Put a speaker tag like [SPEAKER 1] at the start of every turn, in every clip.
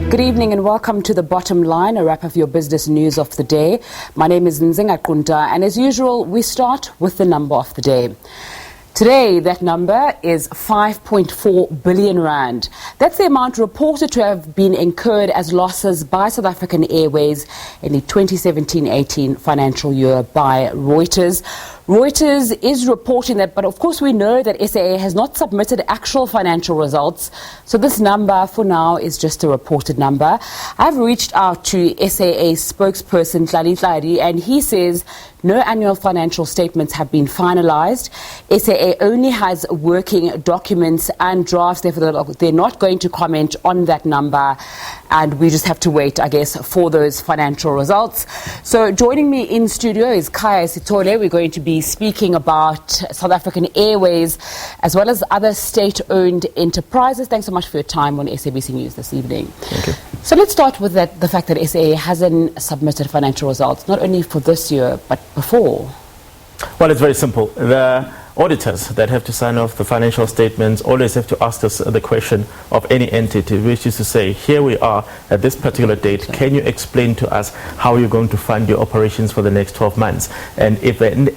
[SPEAKER 1] Good evening and welcome to The Bottom Line, a wrap of your business news of the day. My name is Nzinga Kunta, and as usual, we start with the number of the day. Today, that number is 5.4 billion rand. That's the amount reported to have been incurred as losses by South African Airways in the 2017-18 financial year by Reuters. Reuters is reporting that, but of course we know that SAA has not submitted actual financial results, so this number for now is just a reported number. I've reached out to SAA spokesperson Tlali, and he says no annual financial statements have been finalized. SAA only has working documents and drafts, therefore they're not going to comment on that number, and we just have to wait, I guess, for those financial results. So joining me in studio is Kaya Sitole. We're going to be speaking about South African Airways as well as other state-owned enterprises. Thanks so much for your time on SABC News this evening. Thank you. So let's start with the fact that SAA hasn't submitted financial results, not only for this year, but before.
[SPEAKER 2] Well, it's very simple. The auditors that have to sign off the financial statements always have to ask us the question of any entity, which is to say, here we are at this particular date. Can you explain to us how you're going to fund your operations for the next 12 months? And if an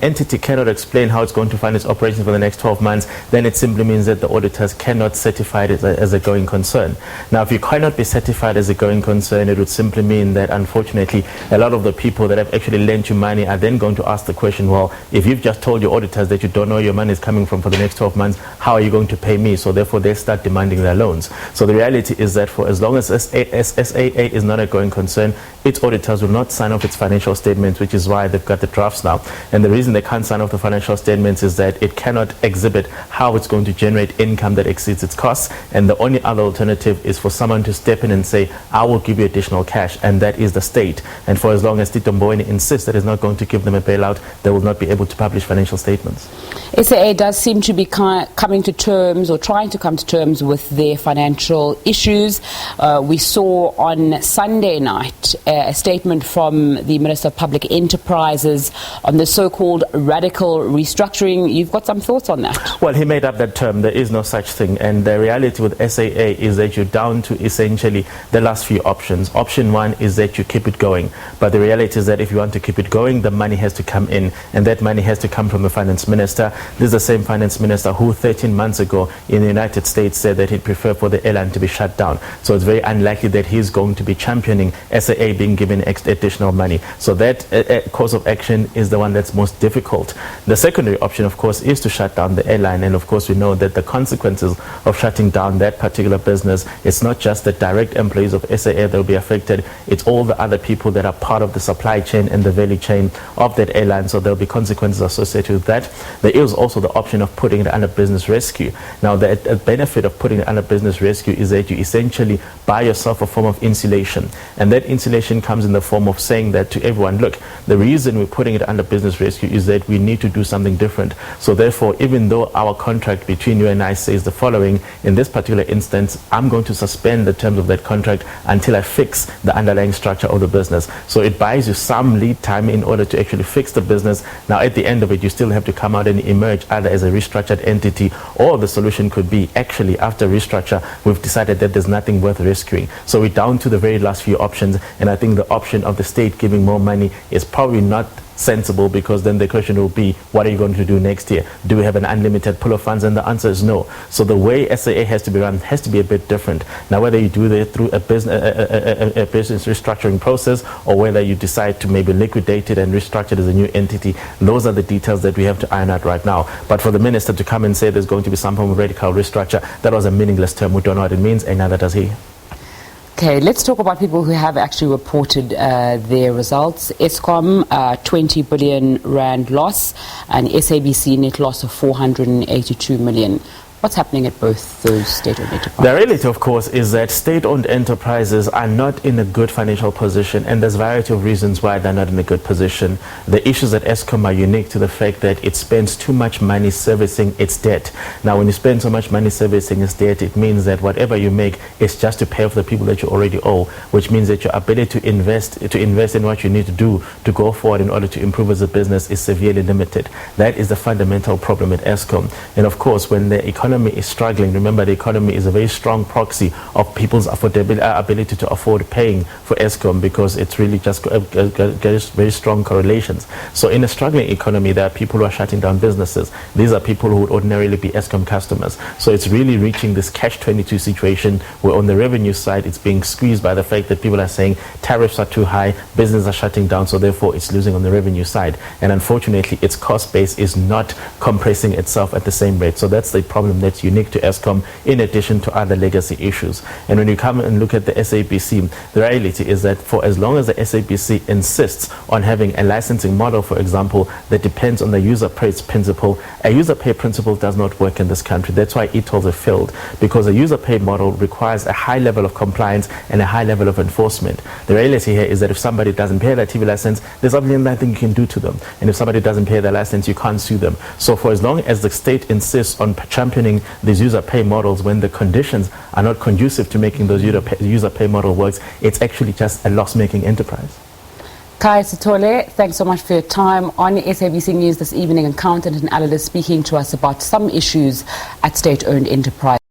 [SPEAKER 2] entity cannot explain how it's going to fund its operations for the next 12 months, then it simply means that the auditors cannot certify it as a going concern. Now, if you cannot be certified as a going concern, it would simply mean that, unfortunately, a lot of the people that have actually lent you money are then going to ask the question, well, if you've just told your auditors that you don't know your money is coming from for the next 12 months, how are you going to pay me? So therefore they start demanding their loans. So the reality is that for as long as SAA is not a going concern, its auditors will not sign off its financial statements, which is why they've got the drafts now. And the reason they can't sign off the financial statements is that it cannot exhibit how it's going to generate income that exceeds its costs. And the only other alternative is for someone to step in and say, I will give you additional cash, and that is the state. And for as long as Tito Mboweni insists that it's not going to give them a bailout, they will not be able to publish financial statements.
[SPEAKER 1] SAA does seem to be coming to terms, or trying to come to terms, with their financial issues. We saw on Sunday night a statement from the Minister of Public Enterprises on the so-called radical restructuring. You've got some thoughts on that?
[SPEAKER 2] Well, he made up that term. There is no such thing. And the reality with SAA is that you're down to essentially the last few options. Option one is that you keep it going. But the reality is that if you want to keep it going, the money has to come in. And that money has to come from the finance minister. This is the same finance minister who 13 months ago in the United States said that he'd prefer for the airline to be shut down. So it's very unlikely that he's going to be championing SAA being given additional money. So that course of action is the one that's most difficult. The secondary option, of course, is to shut down the airline. And of course, we know that the consequences of shutting down that particular business, it's not just the direct employees of SAA that will be affected, it's all the other people that are part of the supply chain and the value chain of that airline. So there'll be consequences associated with that. There is also the option of putting it under business rescue. Now, the benefit of putting it under business rescue is that you essentially buy yourself a form of insulation. And that insulation comes in the form of saying that to everyone, look, the reason we're putting it under business rescue is that we need to do something different. So therefore, even though our contract between you and I says the following, in this particular instance, I'm going to suspend the terms of that contract until I fix the underlying structure of the business. So it buys you some lead time in order to actually fix the business. Now, at the end of it, you still have to come out and emerge either as a restructured entity, or the solution could be, actually, after restructure, we've decided that there's nothing worth rescuing. So we're down to the very last few options, and I think the option of the state giving more money is probably not sensible, because then the question will be, what are you going to do next year? Do we have an unlimited pool of funds? And the answer is no. So the way SAA has to be run has to be a bit different. Now, whether you do that through a business restructuring process, or whether you decide to maybe liquidate it and restructure it as a new entity, those are the details that we have to iron out right now. But for the minister to come and say there's going to be some form of radical restructure, that was a meaningless term. We don't know what it means, and neither does he.
[SPEAKER 1] Okay, let's talk about people who have actually reported their results. Eskom, 20 billion rand loss, and SABC net loss of 482 million. What's happening at both those state-owned enterprises?
[SPEAKER 2] The reality, of course, is that state-owned enterprises are not in a good financial position, and there's a variety of reasons why they're not in a good position. The issues at Eskom are unique to the fact that it spends too much money servicing its debt. Now, when you spend so much money servicing its debt, it means that whatever you make is just to pay off the people that you already owe, which means that your ability to invest in what you need to do to go forward in order to improve as a business is severely limited. That is the fundamental problem at Eskom. And of course, when the economy economy is struggling, remember the economy is a very strong proxy of people's ability to afford paying for Eskom, because it's really just very strong correlations. So in a struggling economy, there are people who are shutting down businesses. These are people who would ordinarily be Eskom customers. So it's really reaching this catch-22 situation where on the revenue side it's being squeezed by the fact that people are saying tariffs are too high, businesses are shutting down, so therefore it's losing on the revenue side. And unfortunately, its cost base is not compressing itself at the same rate. So that's the problem that's unique to Eskom, in addition to other legacy issues. And when you come and look at the SABC, the reality is that for as long as the SABC insists on having a licensing model, for example, that depends on the user pays principle, a user pay principle does not work in this country. That's why e-tolls have failed, because a user pay model requires a high level of compliance and a high level of enforcement. The reality here is that if somebody doesn't pay their TV license, there's obviously nothing you can do to them. And if somebody doesn't pay their license, you can't sue them. So for as long as the state insists on championing these user pay models when the conditions are not conducive to making those user pay model works, it's actually just a loss-making enterprise.
[SPEAKER 1] Kai Sithole, thanks so much for your time on SABC News this evening. Accountant and analyst speaking to us about some issues at state-owned enterprise.